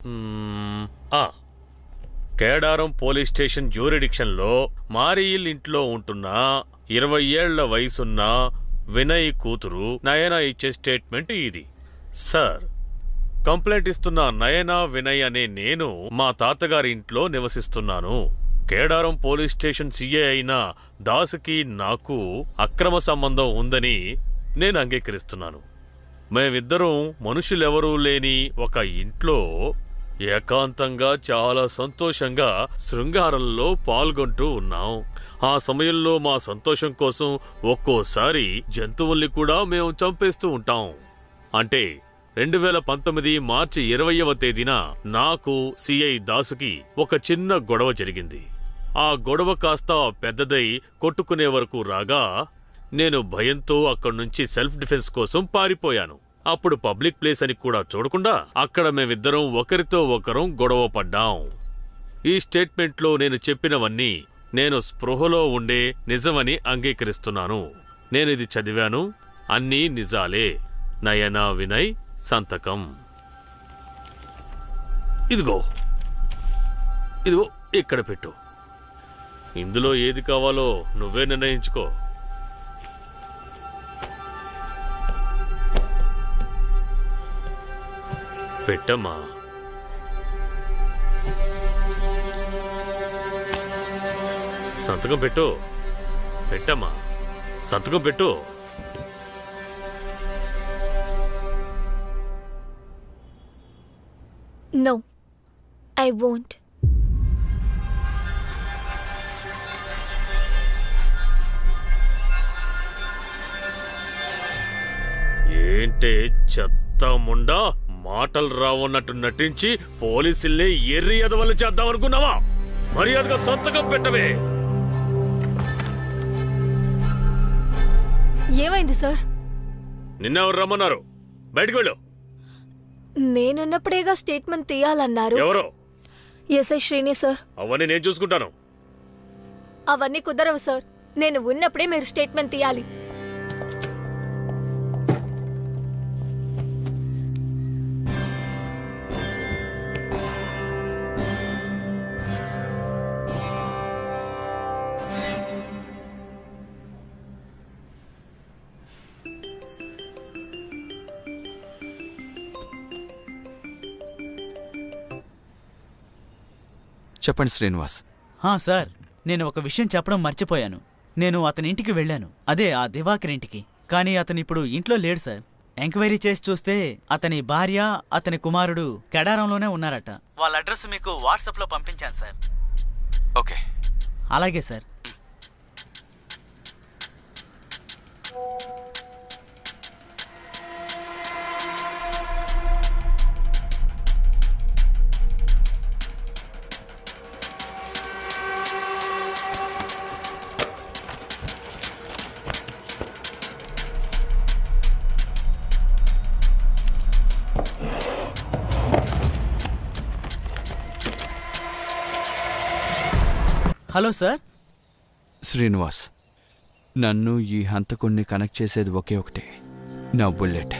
ఆ కేడారం police station జ్యూరిడిక్షన్లో మారియిల్ ఇంట్లో ఉంటున్న 20 ఏళ్ల వయసున్న వినయ్ కూతురు నయన ఇచ్చే స్టేట్మెంట్ ఇది. సార్, కంప్లైంట్ ఇస్తున్న నయన వినయ్ అనే నేను మా తాతగారి ఇంట్లో నివసిస్తున్నాను. కేడారం పోలీస్ స్టేషన్ సీఏ అయిన దాసుకి నాకు అక్రమ సంబంధం ఉందని నేను అంగీకరిస్తున్నాను. మేమిద్దరం మనుషులెవరూ లేని ఒక ఇంట్లో ఏకాంతంగా చాలా సంతోషంగా శృంగారంలో పాల్గొంటూ ఉన్నాం. ఆ సమయంలో మా సంతోషం కోసం ఒక్కోసారి జంతువుల్ని కూడా మేము చంపేస్తూ ఉంటాం. అంటే 2019 మార్చి 20వ తేదీన నాకు సిఐ దాసుకి ఒక చిన్న గొడవ జరిగింది. ఆ గొడవ కాస్త పెద్దదై కొట్టుకునే వరకు రాగా నేను భయంతో అక్కడ్నుంచి సెల్ఫ్ డిఫెన్స్ కోసం పారిపోయాను. అప్పుడు పబ్లిక్ ప్లేస్ అని కూడా చూడకుండా అక్కడ మేమిద్దరం ఒకరితో ఒకరం గొడవ పడ్డాం. ఈ స్టేట్మెంట్లో నేను చెప్పినవన్నీ నేను స్పృహలో ఉండే నిజమని అంగీకరిస్తున్నాను. నేనిది చదివాను, అన్నీ నిజాలే. నయనా వినయ్ సంతకం. ఇదిగో ఇక్కడ పెట్టు. ఇందులో ఏది కావాలో నువ్వే నిర్ణయించుకో. పెట్టమ్మా. సంతకం పెట్టు. పెట్టమ్మా, సంతకం పెట్టు. No, I won't. ఏంటే చెత్త ముండా, మాటలు రావన్నట్టు నటించి పోలీసుల్ని ఎర్రి ఎదవలు చేద్దామనుకున్నావా? మర్యాదగా సంతకం పెట్టవే. ఏమైంది సార్? నిన్నెవరు రమ్మన్నారు? బయటకు వెళ్ళు. నేనున్నప్పుడేగా స్టేట్మెంట్ తీయాలన్నారు. ఎవరో? SI Srini sir. అవన్నీ నేను చూసుకుంటాను. అవన్నీ కుదరవు సార్. నేను ఉన్నప్పుడే మీరు స్టేట్మెంట్ తీయాలి. చెప్పండి శ్రీనివాస్. సార్, నేను ఒక విషయం చెప్పడం మర్చిపోయాను. నేను అతని ఇంటికి వెళ్ళాను, అదే ఆ దివాకర్ ఇంటికి. కానీ అతను ఇప్పుడు ఇంట్లో లేడు సార్. ఎంక్వైరీ చేసి చూస్తే అతని భార్య, అతని కుమారుడు కేడారంలోనే ఉన్నారట. వాళ్ళ అడ్రస్ మీకు వాట్సాప్లో పంపించాను సార్. ఓకే, అలాగే సార్. Hello sir. శ్రీనివాస్, నన్ను ఈ హంతకుణ్ణి కనెక్ట్ చేసేది ఒకే ఒకటి, నా బుల్లెట్.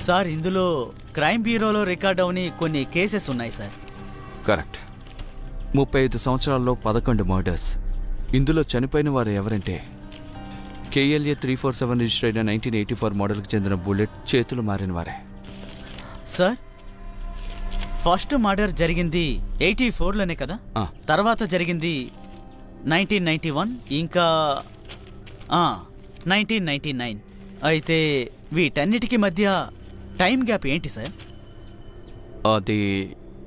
సార్, ఇందులో క్రైమ్ బ్యూరోలో రికార్డ్ అవని కొన్ని కేసెస్ ఉన్నాయి సార్. కరెక్ట్. 35 సంవత్సరాల్లో 11 మర్డర్స్. ఇందులో చనిపోయిన వారు ఎవరంటే KLA 347 రిజిస్టర్ అయిన 1984 మోడల్కి చెందిన బుల్లెట్ చేతులు మారిన వారే. సార్, ఫస్ట్ మర్డర్ జరిగింది 84లోనే కదా? తర్వాత జరిగింది 1991, ఇంకా 1999. అయితే వీటన్నిటికీ మధ్య టైం గ్యాప్ ఏంటి సార్? అది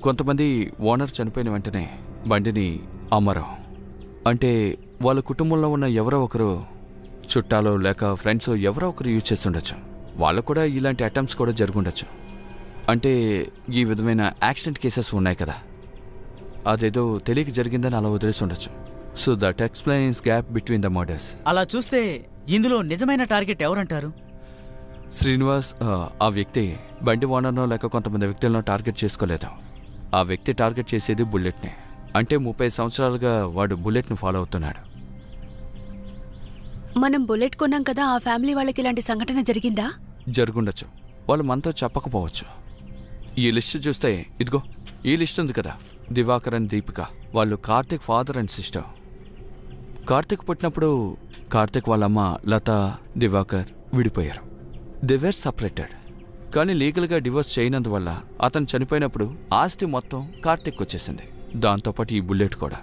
కొంతమంది ఓనర్ చనిపోయిన వెంటనే బండిని అమ్మరు. అంటే వాళ్ళ కుటుంబంలో ఉన్న ఎవరో ఒకరు, చుట్టాలో లేక ఫ్రెండ్స్ ఎవరో ఒకరు యూజ్ చేస్తుండొచ్చు. వాళ్ళకు కూడా ఇలాంటి అటెంప్ట్స్ కూడా జరుగుండొచ్చు. అంటే ఈ విధమైన యాక్సిడెంట్ కేసెస్ ఉన్నాయి కదా, అదేదో తెలియక జరిగిందని అలా వదిలేసి ఉండొచ్చు. So that explains gap between the murders. అలా చూస్తే ఇందులో నిజమైన టార్గెట్ ఎవరంటారు? శ్రీనివాస్ ఆ వ్యక్తి బండి ఓనర్నో లేక కొంతమంది వ్యక్తులను టార్గెట్ చేసుకోలేదు. ఆ వ్యక్తి టార్గెట్ చేసేది బుల్లెట్ని. అంటే 30 సంవత్సరాలుగా వాడు బుల్లెట్ని ఫాలో అవుతున్నాడు. మనం బుల్లెట్ కొన్నాం కదా, ఆ ఫ్యామిలీ వాళ్ళకి ఇలాంటి సంఘటన జరిగిందా? జరుగుండొచ్చు, వాళ్ళు మనతో చెప్పకపోవచ్చు. ఈ లిస్ట్ చూస్తే ఇదిగో ఈ లిస్ట్ ఉంది కదా, దివాకర్ అండ్ దీపిక వాళ్ళు Karthik father and sister. Karthik పుట్టినప్పుడు కార్తిక్ వాళ్ళమ్మ లత దివాకర్ విడిపోయారు. They were separated. కానీ లీగల్గా డివోర్స్ చేయనందువల్ల అతను చనిపోయినప్పుడు ఆస్తి మొత్తం కార్తిక్ వచ్చేసింది, దాంతోపాటు ఈ బుల్లెట్ కూడా.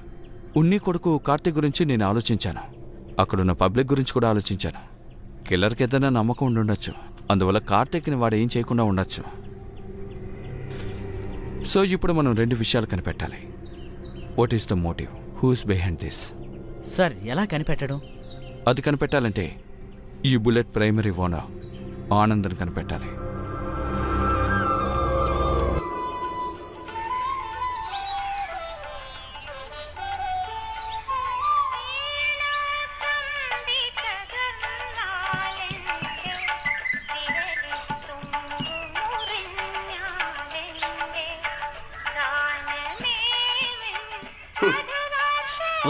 ఉన్ని కొడుకు కార్తిక్ గురించి నేను ఆలోచించాను, అక్కడున్న పబ్లిక్ గురించి కూడా ఆలోచించాను. కిల్లర్కి ఏదైనా నమ్మకం ఉండుండొచ్చు, అందువల్ల కార్తిక్ని వాడు ఏం చేయకుండా ఉండొచ్చు. సో ఇప్పుడు మనం 2 విషయాలు కనిపెట్టాలి. What is the motive, who's behind this? Sir ఎలా కనిపెట్టడం? అది కనిపెట్టాలంటే ఈ బుల్లెట్ ప్రైమరీ ఓనర్ ఆనంద్ని కనిపెట్టాలి.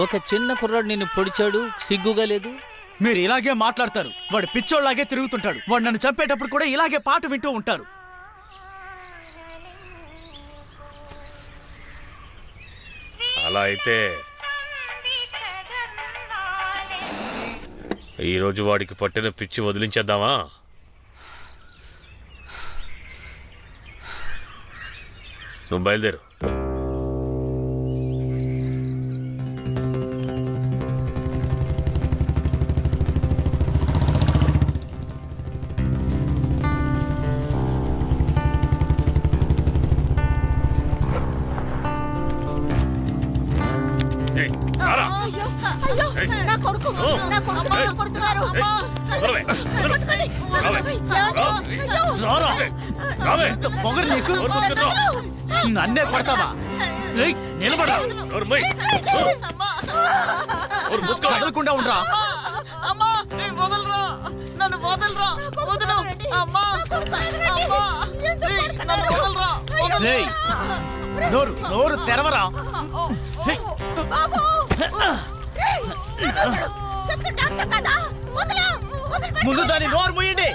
ఒక చిన్న కుర్రాడు నిన్ను పొడిచాడు, సిగ్గుగా లేదు? మీరు ఇలాగే మాట్లాడతారు. వాడు పిచ్చోళ్లాగే తిరుగుతుంటాడు. వాడు నన్ను చంపేటప్పుడు కూడా ఇలాగే పాట వింటూ ఉంటారు. అలా అయితే ఈరోజు వాడికి పట్టిన పిచ్చి వదిలించేద్దామా? నువ్వు బయలుదేరు. నన్నే కొడతావా? నిలబడా, కదలకుండా ఉండరా. నోరు తెరవరా. ముందు దాన్ని నోరు మూయండి.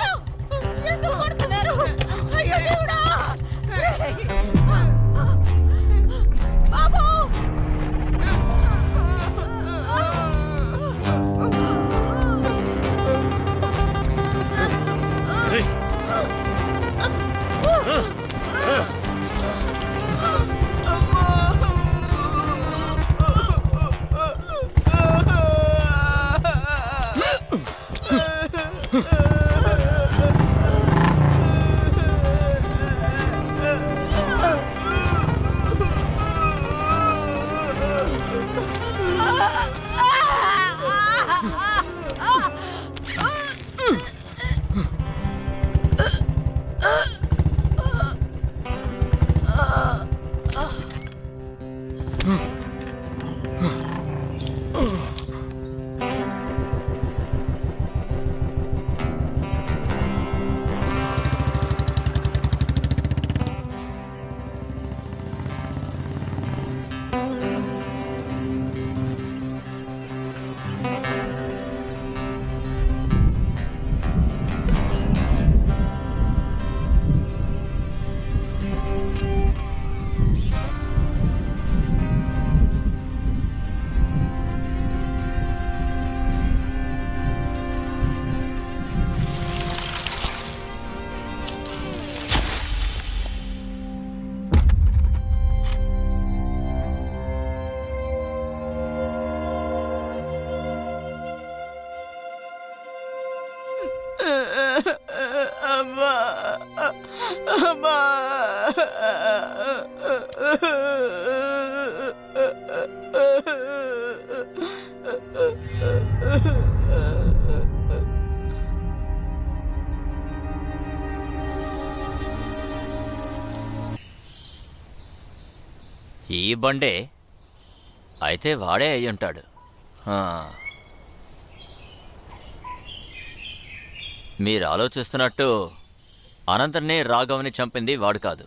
ఈ బండే అయితే వాడే అయి ఉంటాడు. మీరు ఆలోచిస్తున్నట్టు అనంతర్ని రాఘవని చంపింది వాడు కాదు.